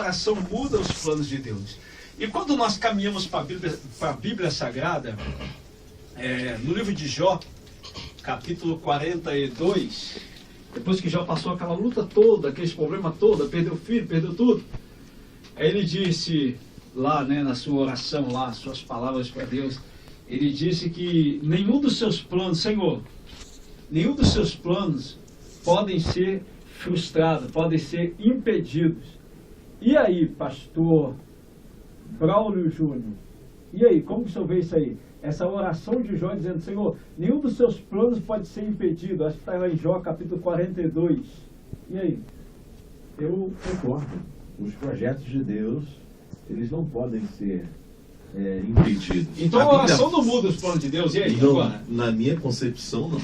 oração muda os planos de Deus. E quando nós caminhamos para a Bíblia Sagrada, no livro de Jó, capítulo 42, depois que Jó passou aquela luta toda, aqueles problemas todos, perdeu o filho, perdeu tudo, aí ele disse lá, na sua oração, lá, suas palavras para Deus, ele disse que nenhum dos seus planos, Senhor, nenhum dos seus planos podem ser frustrados, podem ser impedidos. E aí, pastor Braulio Júnior, e aí, como que o senhor vê isso aí? Essa oração de Jó dizendo, Senhor, nenhum dos seus planos pode ser impedido. Acho que está lá em Jó, capítulo 42. E aí? Eu concordo. Os projetos de Deus, eles não podem ser impedidos. Então a oração não muda os planos de Deus, e aí? Não, na minha concepção, não.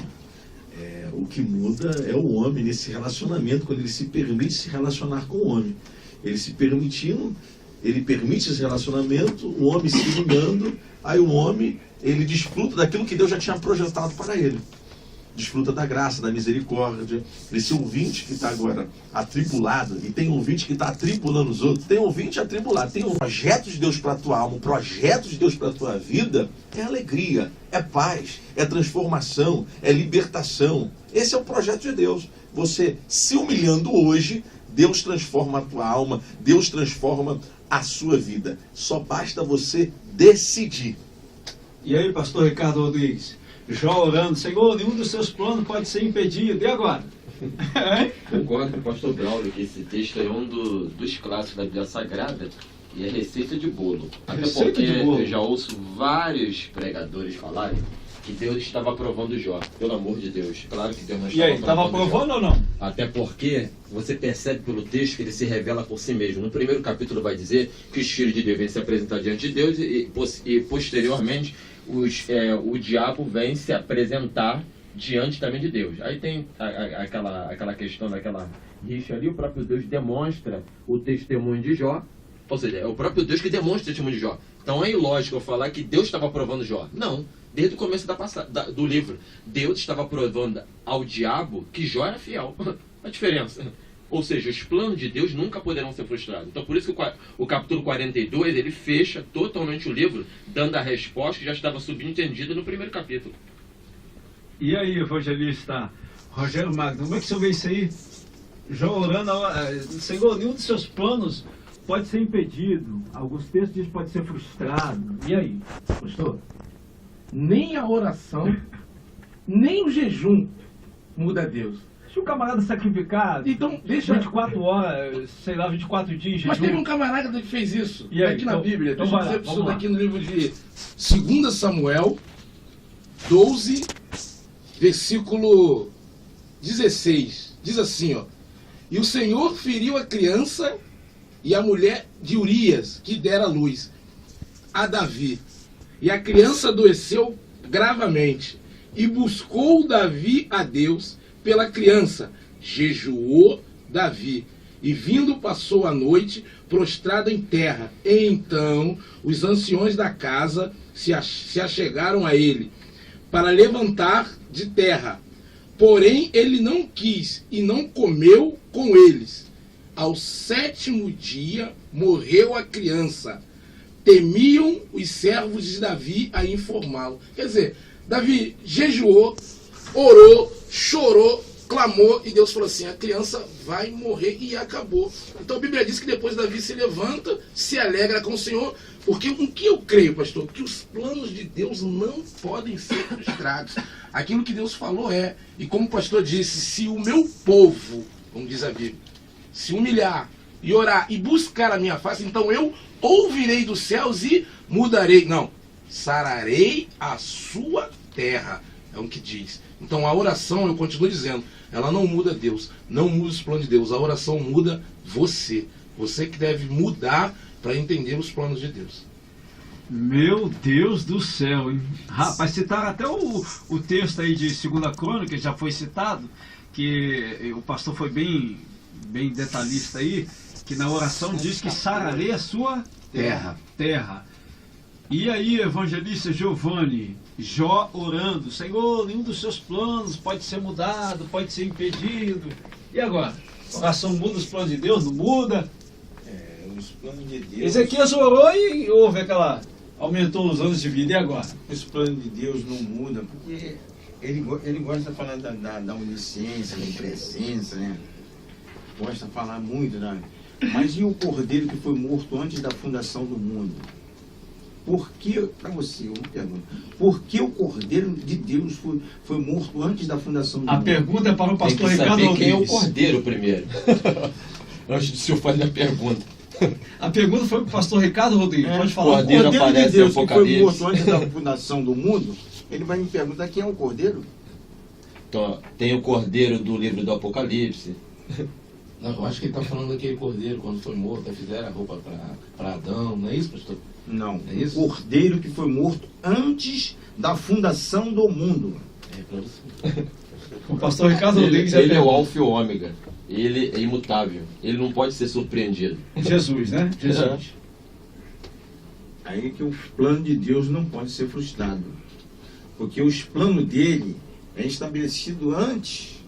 O que muda é o homem nesse relacionamento, quando ele se permite se relacionar com o homem. Ele se permitindo, ele permite esse relacionamento, o homem se iluminando, aí o homem, ele desfruta daquilo que Deus já tinha projetado para ele. Desfruta da graça, da misericórdia. Esse ouvinte que está agora atribulado, e tem ouvinte que está atribulando os outros, tem ouvinte atribulado, tem um projeto de Deus para a tua alma, um projeto de Deus para a tua vida, é alegria, é paz, é transformação, é libertação. Esse é o projeto de Deus. Você se humilhando hoje, Deus transforma a tua alma, Deus transforma a sua vida. Só basta você decidir. E aí, pastor Ricardo Rodrigues? Jó orando, Senhor, nenhum dos seus planos pode ser impedido. E agora? Concordo com o pastor Braulio que esse texto é um dos clássicos da Bíblia Sagrada e é receita de bolo. Até porque eu já ouço vários pregadores falarem que Deus estava aprovando Jó. Pelo amor de Deus. Claro que Deus não estava aprovando. E aí, estava aprovando ou não? Até porque você percebe pelo texto que ele se revela por si mesmo. No primeiro capítulo vai dizer que os filhos de Deus vêm se apresentar diante de Deus e posteriormente o diabo vem se apresentar diante também de Deus. Aí tem aquela questão daquela rixa ali, o próprio Deus demonstra o testemunho de Jó, ou seja, é o próprio Deus que demonstra o testemunho de Jó. Então é ilógico eu falar que Deus estava aprovando Jó. Não, desde o começo do livro, Deus estava provando ao diabo que Jó era fiel. A diferença. Ou seja, os planos de Deus nunca poderão ser frustrados. Então, por isso que o capítulo 42, ele fecha totalmente o livro, dando a resposta que já estava subentendida no primeiro capítulo. E aí, evangelista Rogério Magno, como é que o senhor vê isso aí? Jó orando, Senhor, nenhum dos seus planos pode ser impedido. Alguns textos dizem que pode ser frustrado. E aí, pastor? Nem a oração, nem o jejum muda Deus. Se o camarada sacrificar, então, deixa 24 horas, sei lá, 24 dias de Mas jejum. teve um camarada que fez isso. E aí, aqui na Bíblia. Então Deixa eu dizer para o senhor aqui no livro de 2 Samuel 12, versículo 16. Diz assim, ó. E o Senhor feriu a criança e a mulher de Urias, que dera luz a Davi. E a criança adoeceu gravemente. E buscou Davi a Deus pela criança. Jejuou Davi. E vindo passou a noite prostrado em terra. E então os anciões da casa se achegaram a ele para levantar de terra. Porém ele não quis e não comeu com eles. Ao 7º dia morreu a criança. Temiam os servos de Davi a informá-lo. Quer dizer, Davi jejuou, orou, chorou, clamou, e Deus falou assim, a criança vai morrer, e acabou. Então a Bíblia diz que depois Davi se levanta, se alegra com o Senhor, porque o que eu creio, pastor? Que os planos de Deus não podem ser frustrados. Aquilo que Deus falou e como o pastor disse, se o meu povo, como diz a Bíblia, se humilhar e orar e buscar a minha face, então eu ouvirei dos céus e mudarei. Não, sararei a sua terra. É o que diz. Então a oração, eu continuo dizendo, ela não muda Deus, não muda os planos de Deus. A oração muda você. Você que deve mudar para entender os planos de Deus. Meu Deus do céu, hein? Rapaz, citaram até o texto aí de 2 Crônica, que já foi citado, que o pastor foi bem detalhista aí, que na oração diz que sararei a sua terra. E aí, evangelista Giovanni, Jó orando, Senhor, nenhum dos seus planos pode ser mudado, pode ser impedido. E agora? A oração muda os planos de Deus? Não muda? Os planos de Deus. Ezequias orou e houve aquela... aumentou os anos de vida, e agora? Os planos de Deus não mudam, porque ele gosta de falar da onisciência, da presença, né? Gosta de falar muito, né? Mas e o cordeiro que foi morto antes da fundação do mundo? Por que, para você, uma pergunta, por que o cordeiro de Deus foi morto antes da fundação do mundo? A pergunta é para o Tem pastor que Ricardo saber quem é o Rodrigues. cordeiro primeiro. Antes de o senhor fazer a pergunta. A pergunta foi para o pastor Ricardo Rodrigues. É, Pode falar. cordeiro O cordeiro aparece de Deus em que foi Apocalipse. morto antes da fundação do mundo, ele vai me perguntar quem é o cordeiro? Então, tem o cordeiro do livro do Apocalipse. Não, eu acho que ele está falando daquele cordeiro quando foi morto, aí fizeram a roupa para Adão, não é isso, pastor? Não, É isso? o cordeiro que foi morto antes da fundação do mundo. É para você. O pastor Ricardo Ele, Rodrigues ele é o pergunta. alfa e o ômega. Ele é imutável. Ele não pode ser surpreendido. Jesus, né? Jesus. Aí que o plano de Deus não pode ser frustrado. Porque os planos dele é estabelecido antes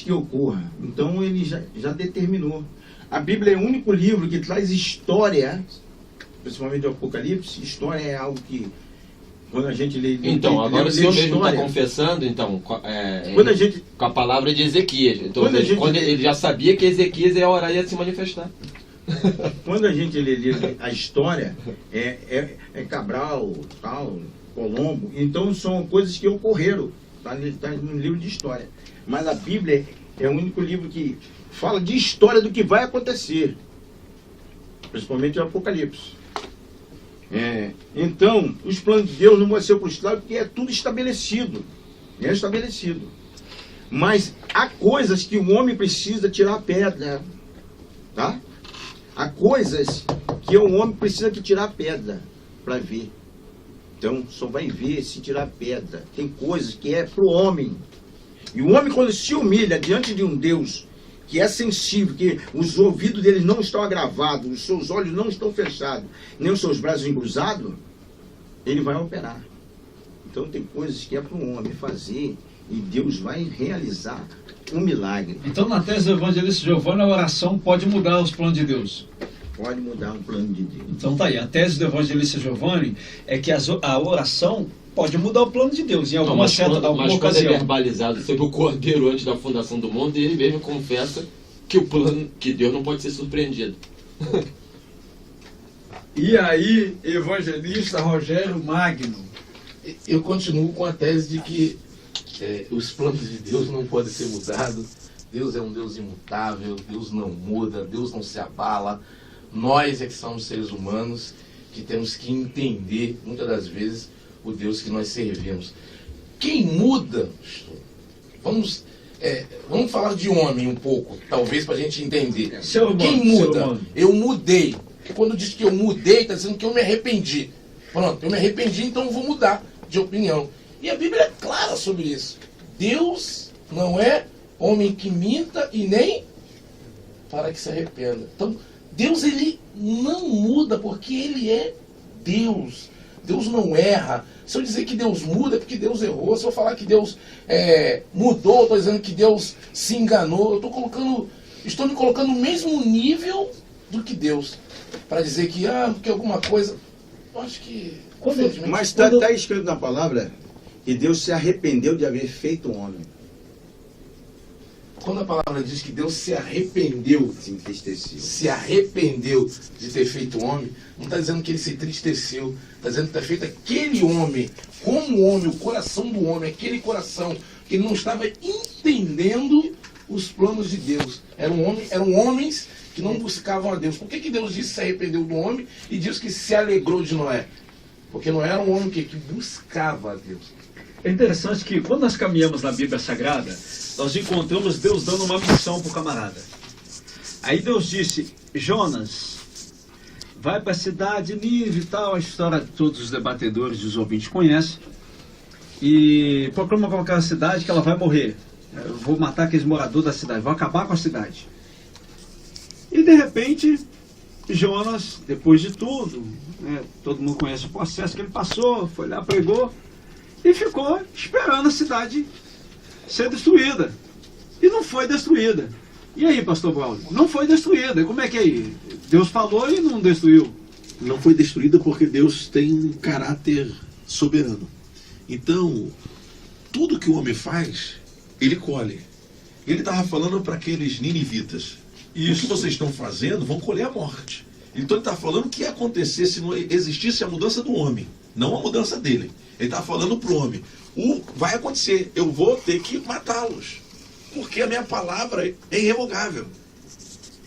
que ocorra. Então ele já determinou. A Bíblia é o único livro que traz história, principalmente o Apocalipse. História é algo que, quando a gente lê... Então, agora o lê senhor mesmo está história, confessando, então, quando a gente... com a palavra de Ezequias. Então, Quando a gente quando lê- ele já sabia que Ezequias ia orar e ia se manifestar. Quando a gente lê a história, é Cabral, tal, Colombo, então são coisas que ocorreram, tá no livro de história. Mas a Bíblia é o único livro que fala de história do que vai acontecer, principalmente o Apocalipse. Então, os planos de Deus não vão ser frustrados porque é tudo estabelecido. É estabelecido. Mas há coisas que o homem precisa tirar a pedra, tá? Há coisas que o homem precisa que tirar a pedra para ver. Então, só vai ver se tirar a pedra. Tem coisas que é para o homem. E o homem, quando se humilha diante de um Deus que é sensível, que os ouvidos dele não estão agravados, os seus olhos não estão fechados, nem os seus braços engruzados, ele vai operar. Então, tem coisas que é para o homem fazer e Deus vai realizar um milagre. Então, na tese do evangelista Giovanni, a oração pode mudar os planos de Deus. Pode mudar um plano de Deus. Então tá aí, a tese do evangelista Giovanni é que a oração pode mudar o plano de Deus em alguma mas quando é ocasião. verbalizado sobre o cordeiro antes da fundação do mundo, ele mesmo confessa que o plano, que Deus não pode ser surpreendido. E aí, evangelista Rogério Magno. Eu continuo com a tese de que os planos de Deus não podem ser mudados. Deus é um Deus imutável, Deus não muda, Deus não se abala. Nós é que somos seres humanos que temos que entender, muitas das vezes, o Deus que nós servimos. Quem muda, vamos falar de homem um pouco, talvez para a gente entender. Ser humano, Quem ser muda? humano. Eu mudei. Quando diz que eu mudei, está dizendo que eu me arrependi. Pronto, eu me arrependi, então eu vou mudar de opinião. E a Bíblia é clara sobre isso. Deus não é homem que minta e nem para que se arrependa. Então, Deus, ele não muda porque ele é Deus. Deus não erra. Se eu dizer que Deus muda, é porque Deus errou. Se eu falar que Deus mudou, eu estou dizendo que Deus se enganou. Eu estou me colocando no mesmo nível do que Deus. Para dizer que, porque alguma coisa... Eu acho que... infelizmente, Mas está escrito na palavra que Deus se arrependeu de haver feito um homem. quando a palavra diz que Deus se arrependeu, Se entristeceu. se arrependeu de ter feito o homem, não está dizendo que ele se entristeceu, está dizendo que está feito aquele homem, como homem, o coração do homem, aquele coração que ele não estava entendendo os planos de Deus. Eram homens que não buscavam a Deus. Por que Deus disse que se arrependeu do homem e diz que se alegrou de Noé? Porque Noé era um homem que buscava a Deus. É interessante que quando nós caminhamos na Bíblia Sagrada, nós encontramos Deus dando uma missão para o camarada. Aí Deus disse: Jonas, vai para a cidade Nínive e tal, a história que todos os debatedores e os ouvintes conhecem, e proclama para aquela cidade que ela vai morrer. Eu vou matar aqueles moradores da cidade, vou acabar com a cidade. E de repente, Jonas, depois de tudo, todo mundo conhece o processo que ele passou, foi lá, pregou, e ficou esperando a cidade ser destruída. E não foi destruída. E aí, pastor Braulio? Não foi destruída. E como é que é aí? Deus falou e não destruiu. Não foi destruída porque Deus tem um caráter soberano. Então, tudo que o homem faz, ele colhe. Ele estava falando para aqueles ninivitas: o que vocês estão fazendo vão colher a morte. Então ele está falando o que ia acontecer se não existisse a mudança do homem, não a mudança dele. Ele está falando para o homem: vai acontecer, eu vou ter que matá-los, porque a minha palavra é irrevogável.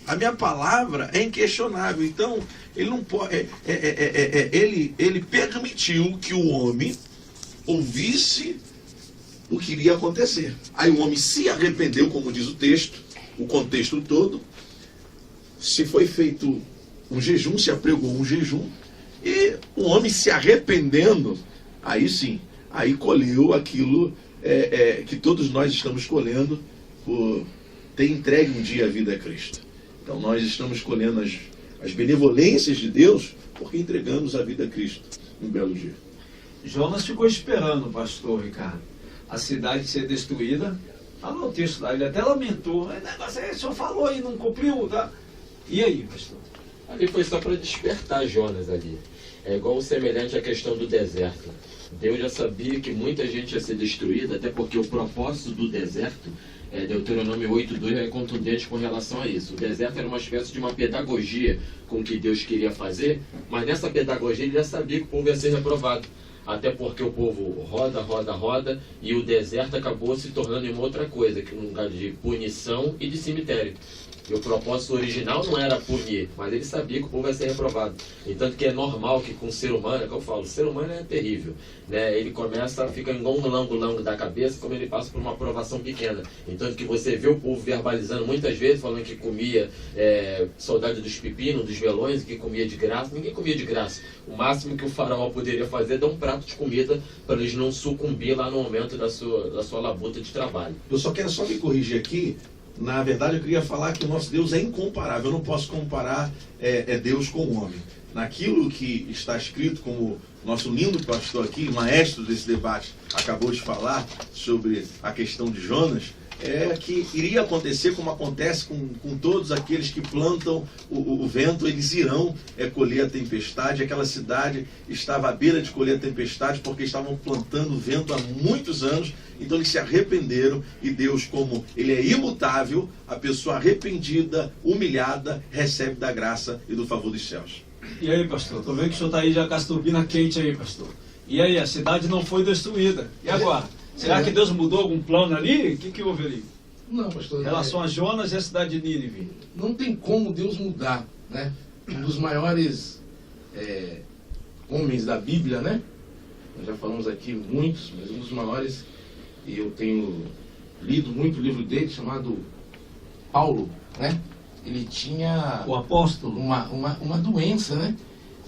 A minha palavra é inquestionável. Então, ele não pode. Ele permitiu que o homem ouvisse o que iria acontecer. Aí o homem se arrependeu, como diz o texto, o contexto todo. Se foi feito um jejum, se apregou um jejum, e o homem se arrependendo, aí sim, aí colheu aquilo que todos nós estamos colhendo por ter entregue um dia a vida a Cristo. Então nós estamos colhendo as benevolências de Deus porque entregamos a vida a Cristo um belo dia. Jonas ficou esperando, pastor Ricardo, a cidade ser destruída. Olha o texto lá, ele até lamentou. O senhor falou e não cumpriu, tá? E aí, pastor? Ali foi só para despertar Jonas ali. É igual semelhante à questão do deserto. Deus já sabia que muita gente ia ser destruída, até porque o propósito do deserto, Deuteronômio 8:2 é contundente com relação a isso. O deserto era uma espécie de uma pedagogia com o que Deus queria fazer, mas nessa pedagogia ele já sabia que o povo ia ser reprovado. Até porque o povo roda, e o deserto acabou se tornando uma outra coisa, que um lugar de punição e de cemitério. E o propósito original não era punir, mas ele sabia que o povo ia ser reprovado. Entanto que é normal que com o ser humano, é que eu falo, o ser humano é terrível, né? Ele começa a ficar igual um lango da cabeça, como ele passa por uma aprovação pequena. Entanto que você vê o povo verbalizando muitas vezes, falando que comia saudade dos pepinos, dos melões, que comia de graça. Ninguém comia de graça. O máximo que o faraó poderia fazer é dar um prato de comida para eles não sucumbir lá no momento da sua labuta de trabalho. Eu só quero me corrigir aqui. Na verdade, eu queria falar que o nosso Deus é incomparável. Eu não posso comparar Deus com o homem. Naquilo que está escrito, como nosso lindo pastor aqui, maestro desse debate, acabou de falar sobre a questão de Jonas, que iria acontecer como acontece com todos aqueles que plantam o vento, eles irão colher a tempestade. Aquela cidade estava à beira de colher a tempestade porque estavam plantando o vento há muitos anos. Então eles se arrependeram e Deus, como Ele é imutável, a pessoa arrependida, humilhada, recebe da graça e do favor dos céus. E aí, pastor? Tô vendo que o senhor está aí já com as turbinas quentes aí, pastor. E aí, a cidade não foi destruída. E agora? Será que Deus mudou algum plano ali? O que houve ali? Não, pastor. Em relação a Jonas e a cidade de Nínive. Não tem como Deus mudar, né? Um dos maiores homens da Bíblia, né? Nós já falamos aqui muitos, mas um dos maiores, e eu tenho lido muito o livro dele, chamado Paulo, né? Ele tinha o apóstolo uma doença, né?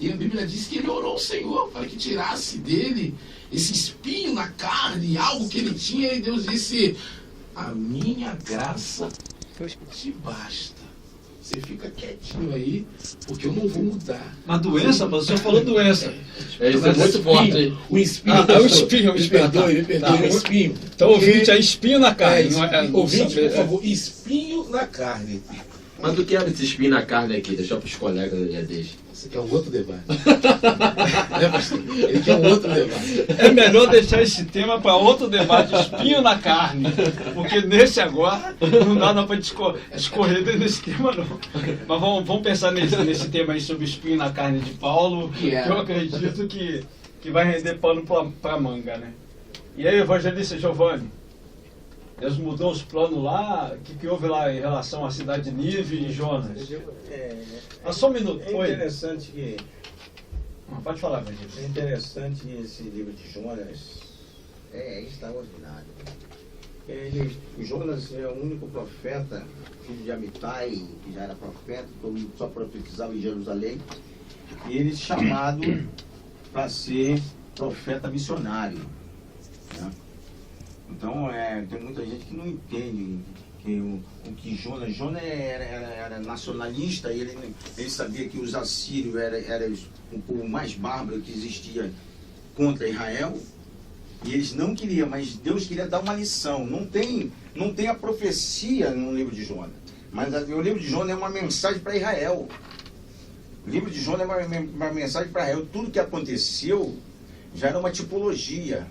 E a Bíblia diz que ele orou ao Senhor para que tirasse dele esse espinho na carne, algo que ele tinha, e Deus disse: a minha graça te basta. Você fica quietinho aí, porque eu não vou mudar. Uma doença? Mas o senhor falou doença. Isso é muito forte. O espinho. O espinho. Me perdoe, o espinho. Então, ouvinte, é espinho na carne. Ouvinte, por favor, espinho na carne. Mas o que era esse espinho na carne aqui? Deixa para os colegas da deixa. Esse aqui é um outro debate. Né, pastor? Ele quer um outro debate. É melhor deixar esse tema para outro debate, espinho na carne. Porque nesse agora não dá para discorrer nesse tema, não. Mas vamos pensar nesse tema aí sobre espinho na carne de Paulo, que eu acredito que vai render pano para manga, né? E aí, evangelista Giovanni? Deus mudou os planos lá? O que houve lá em relação à cidade de Nínive e Jonas? Só um minuto. É interessante que... Pode falar, Pedro. É interessante esse livro de Jonas. É extraordinário. O Jonas é o único profeta, filho de Amitai, que já era profeta, todo mundo só profetizava em Jerusalém. E ele é chamado para ser profeta missionário, né? Então, tem muita gente que não entende que Jonas era nacionalista, e ele sabia que os assírios eram o povo mais bárbaro que existia contra Israel, e eles não queriam, mas Deus queria dar uma lição. Não tem a profecia no livro de Jonas. Mas o livro de Jonas é uma mensagem para Israel. O livro de Jonas é uma mensagem para Israel. Tudo que aconteceu já era uma tipologia.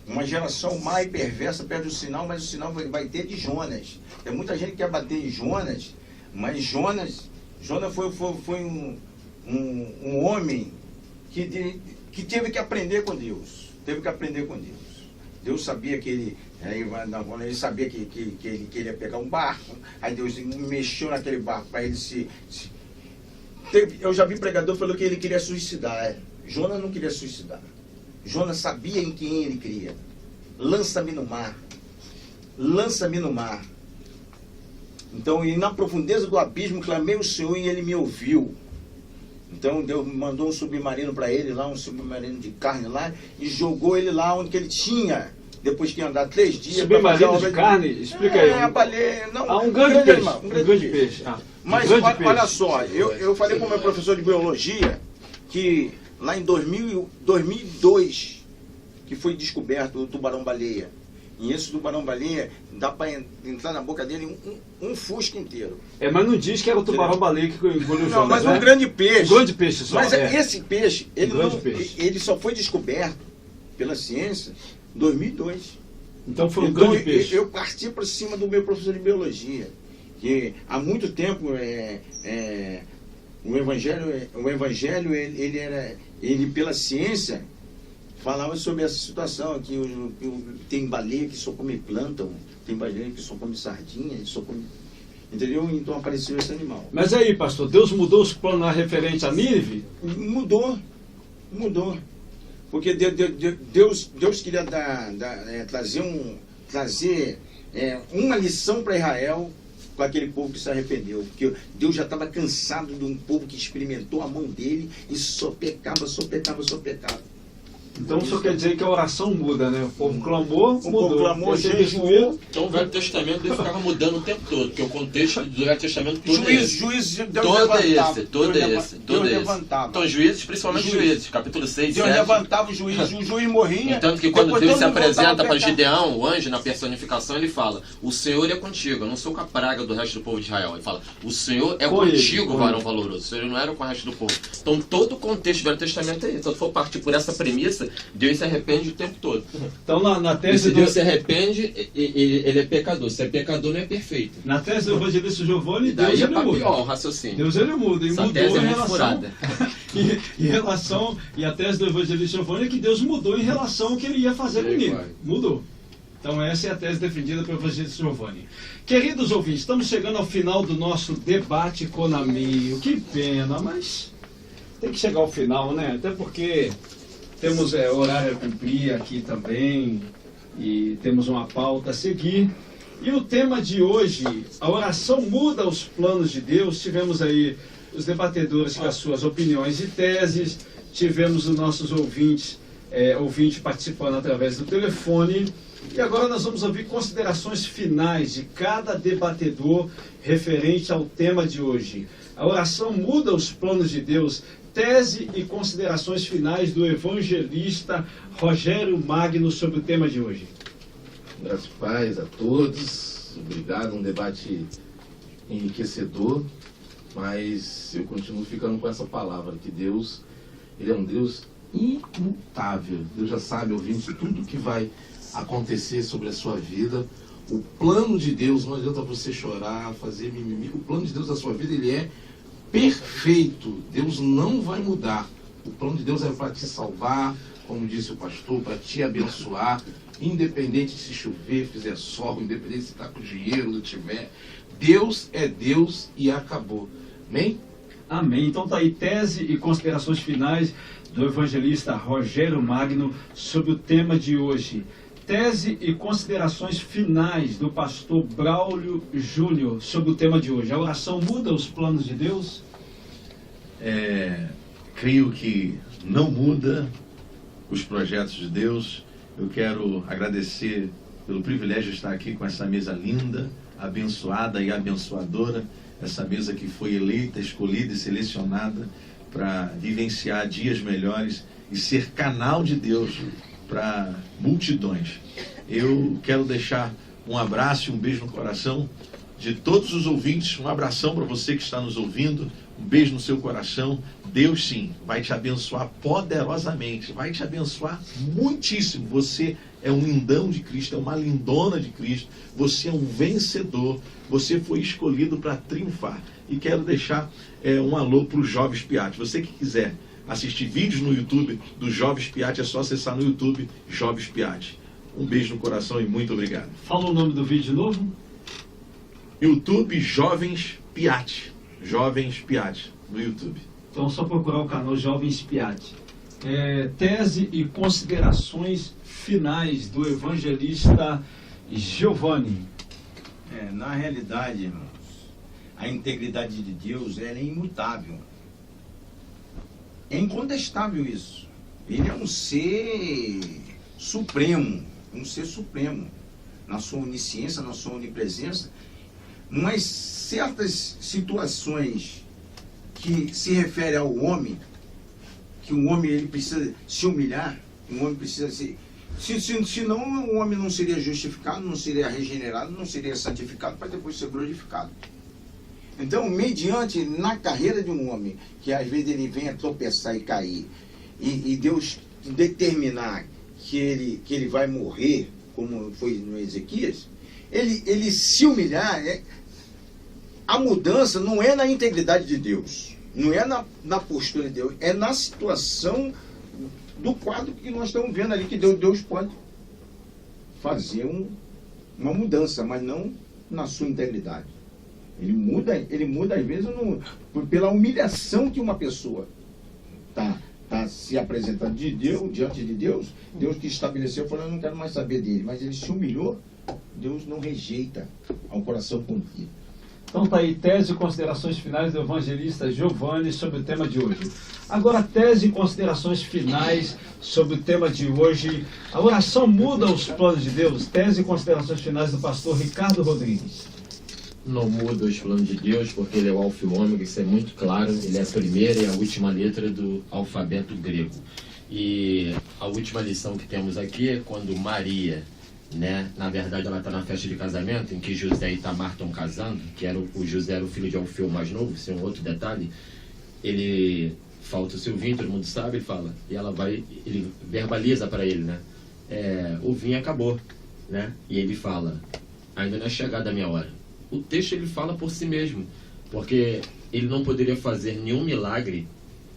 Uma geração má e perversa perde o sinal, mas o sinal vai ter de Jonas. Tem muita gente que quer bater em Jonas, mas Jonas foi um homem que teve que aprender com Deus. Teve que aprender com Deus. Deus sabia que ele sabia que ele queria pegar um barco, aí Deus mexeu naquele barco para ele eu já vi pregador falando que ele queria suicidar. Jonas não queria suicidar. Jonas sabia em quem ele cria. Lança-me no mar. Lança-me no mar. Então, e na profundeza do abismo clamei ao Senhor e ele me ouviu. Então Deus mandou um submarino para ele lá, um submarino de carne lá, e jogou ele lá onde que ele tinha. Depois que ia andar 3 dias. Submarino de carne? Explica aí. A baleia. Não, um grande peixe. Um grande peixe. Mas olha só, eu falei com o meu professor de biologia que lá em 2002 que foi descoberto o tubarão-baleia. E esse tubarão-baleia dá para entrar na boca dele um fusca inteiro. Mas não diz que era o tubarão-baleia que engoliu o Jonas. Não, mas um grande peixe. Um grande peixe só. Mas esse peixe, ele só foi descoberto pela ciência em 2002. Então foi um grande peixe. Eu parti para cima do meu professor de biologia, que há muito tempo o evangelho ele pela ciência falava sobre essa situação, que tem baleia que só come plâncton, tem baleia que só come sardinha, só come... Entendeu? Então apareceu esse animal. Mas aí, pastor, Deus mudou os planos referentes a Nínive? Mudou. Porque Deus queria trazer uma lição para Israel com aquele povo que se arrependeu. Porque Deus já estava cansado de um povo que experimentou a mão dele e só pecava. Então só quer dizer que a oração muda, né? O povo clamou, o povo clamou, jejuou. Então o Velho Testamento ele ficava mudando o tempo todo, porque o contexto do Velho Testamento todo é esse. Todo esse. Então juízes, principalmente juízes, capítulo 6, Deus 7. Levantava o juiz morria. Então que quando Deus se apresenta para Gideão, o anjo, na personificação, ele fala, o Senhor é contigo, eu não sou com a praga do resto do povo de Israel. Ele fala, o Senhor é contigo, varão valoroso. O Senhor não era com o resto do povo. Então todo o contexto do Velho Testamento é isso. Então se for partir por essa premissa, Deus se arrepende o tempo todo. Então na tese se Deus se arrepende, ele é pecador. Se é pecador, não é perfeito. Na tese do evangelista Giovanni, Deus ele muda. Pior, o raciocínio. Deus ele muda. E essa mudou tese em é relação... E a tese do evangelista Giovanni é que Deus mudou em relação ao que ele ia fazer com ele. Mudou. Então essa é a tese defendida pelo evangelista Giovanni. Queridos ouvintes, estamos chegando ao final do nosso debate Conamio. Que pena, mas tem que chegar ao final, né? Até porque temos horário a cumprir aqui também e temos uma pauta a seguir. E o tema de hoje, a oração muda os planos de Deus. Tivemos aí os debatedores com as suas opiniões e teses, tivemos os nossos ouvintes participando através do telefone. E agora nós vamos ouvir considerações finais de cada debatedor referente ao tema de hoje. A oração muda os planos de Deus. Tese e considerações finais do evangelista Rogério Magno sobre o tema de hoje. Graças e paz a todos. Obrigado, um debate enriquecedor, mas eu continuo ficando com essa palavra, que Deus, Ele é um Deus imutável. Deus já sabe, ouvinte, tudo que vai acontecer sobre a sua vida. O plano de Deus, não adianta você chorar, fazer mimimi, o plano de Deus na sua vida, ele é perfeito. Deus não vai mudar. O plano de Deus é para te salvar, como disse o pastor, para te abençoar, independente se chover, fizer sol, independente se está com dinheiro, não tiver. Deus é Deus e acabou. Amém? Amém. Então tá aí tese e considerações finais do evangelista Rogério Magno sobre o tema de hoje. Tese e considerações finais do pastor Braulio Júnior sobre o tema de hoje. A oração muda os planos de Deus? Creio que não muda os projetos de Deus. Eu quero agradecer pelo privilégio de estar aqui com essa mesa linda, abençoada e abençoadora. Essa mesa que foi eleita, escolhida e selecionada para vivenciar dias melhores e ser canal de Deus para multidões. Eu quero deixar um abraço e um beijo no coração de todos os ouvintes, um abração para você que está nos ouvindo, um beijo no seu coração. Deus sim vai te abençoar poderosamente, vai te abençoar muitíssimo. Você é um lindão de Cristo, é uma lindona de Cristo, você é um vencedor, você foi escolhido para triunfar. E quero deixar um alô para o Jovens Piatti. Você que quiser assistir vídeos no YouTube do Jovens Piatti, é só acessar no YouTube Jovens Piatti. Um beijo no coração e muito obrigado. Fala o nome do vídeo de novo. YouTube Jovens Piatti. Jovens Piatti no YouTube. Então é só procurar o canal Jovens Piatti. Tese e considerações finais do evangelista Giovanni. Na realidade, irmãos, a integridade de Deus ela é imutável. É incontestável isso. Ele é um ser supremo, na sua onisciência, na sua onipresença. Mas certas situações que se referem ao homem, que o homem ele precisa se humilhar, o homem precisa se... Senão o homem não seria justificado, não seria regenerado, não seria santificado para depois ser glorificado. Então, mediante na carreira de um homem, que às vezes ele vem a tropeçar e cair, e Deus determinar que ele vai morrer, como foi no Ezequias, ele se humilhar, a mudança não é na integridade de Deus, não é na postura de Deus, é na situação do quadro que nós estamos vendo ali, que Deus pode fazer uma mudança, mas não na sua integridade. Ele muda às vezes pela humilhação que uma pessoa está se apresentando diante de Deus. Deus que estabeleceu, falou, eu não quero mais saber dele, mas ele se humilhou. Deus não rejeita ao coração contrito. Então tá aí, tese e considerações finais do evangelista Giovanni sobre o tema de hoje. Agora, tese e considerações finais sobre o tema de hoje. A oração muda os planos de Deus. Tese e considerações finais do pastor Ricardo Rodrigues. Não muda os planos de Deus, porque ele é o alfa e o ômega, isso é muito claro. Ele é a primeira e a última letra do alfabeto grego. E a última lição que temos aqui é quando Maria, na verdade ela está na festa de casamento, em que José e Tamar estão casando, que o José era o filho de Alfeu mais novo, isso é um outro detalhe. Ele falta o seu vinho, todo mundo sabe, ele fala, e ele verbaliza para ele, o vinho acabou, e ele fala, ainda não é chegada a minha hora. O texto ele fala por si mesmo, porque ele não poderia fazer nenhum milagre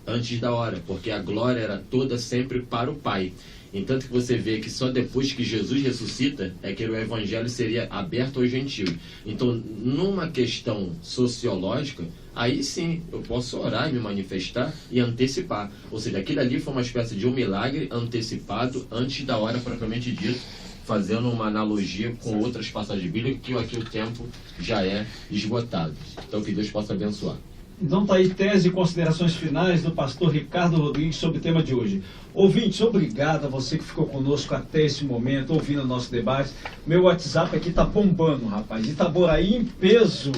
antes da hora, porque a glória era toda sempre para o Pai. Entanto que você vê que só depois que Jesus ressuscita é que o evangelho seria aberto aos gentios. Então, numa questão sociológica, aí sim eu posso orar e me manifestar e antecipar. Ou seja, aquilo ali foi uma espécie de um milagre antecipado antes da hora propriamente dito, fazendo uma analogia com outras passagens bíblicas, que aqui o tempo já é esgotado. Então, que Deus possa abençoar. Então tá aí, tese e considerações finais do pastor Ricardo Rodrigues sobre o tema de hoje. Ouvintes, obrigado a você que ficou conosco até esse momento, ouvindo o nosso debate. Meu WhatsApp aqui tá bombando, rapaz. Itaboraí em peso,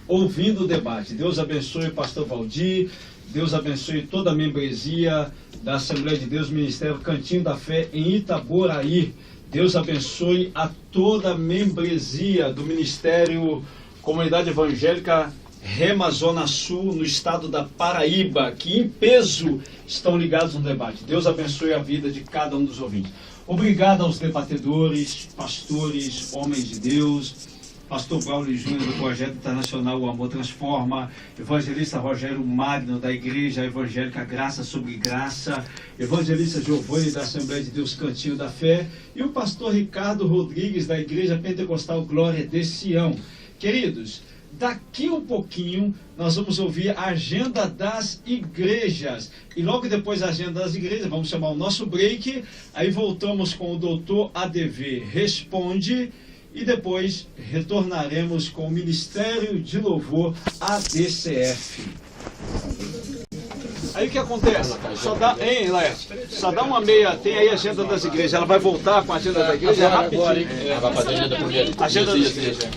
ouvindo o debate. Deus abençoe o pastor Valdir, Deus abençoe toda a membresia da Assembleia de Deus, Ministério Cantinho da Fé em Itaboraí. Deus abençoe a toda a membresia do Ministério Comunidade Evangélica Rema Zona Sul, no estado da Paraíba, que em peso estão ligados no debate. Deus abençoe a vida de cada um dos ouvintes. Obrigado aos debatedores, pastores, homens de Deus, pastor Braulio Júnior do Projeto Internacional O Amor Transforma, evangelista Rogério Magno da Igreja Evangélica Graça sobre Graça, evangelista Giovanni da Assembleia de Deus Cantinho da Fé e o pastor Ricardo Rodrigues da Igreja Pentecostal Glória de Sião. Queridos, daqui um pouquinho nós vamos ouvir a agenda das igrejas. E logo depois da agenda das igrejas, vamos chamar o nosso break. Aí voltamos com o doutor ADV Responde. E depois retornaremos com o Ministério de Louvor ADCF. Aí o que acontece? Só dá uma meia, tem aí a agenda das igrejas. Ela vai voltar com a agenda da igreja rapidinho. Agora, hein? Vai fazer a agenda primeiro. Agenda das igrejas.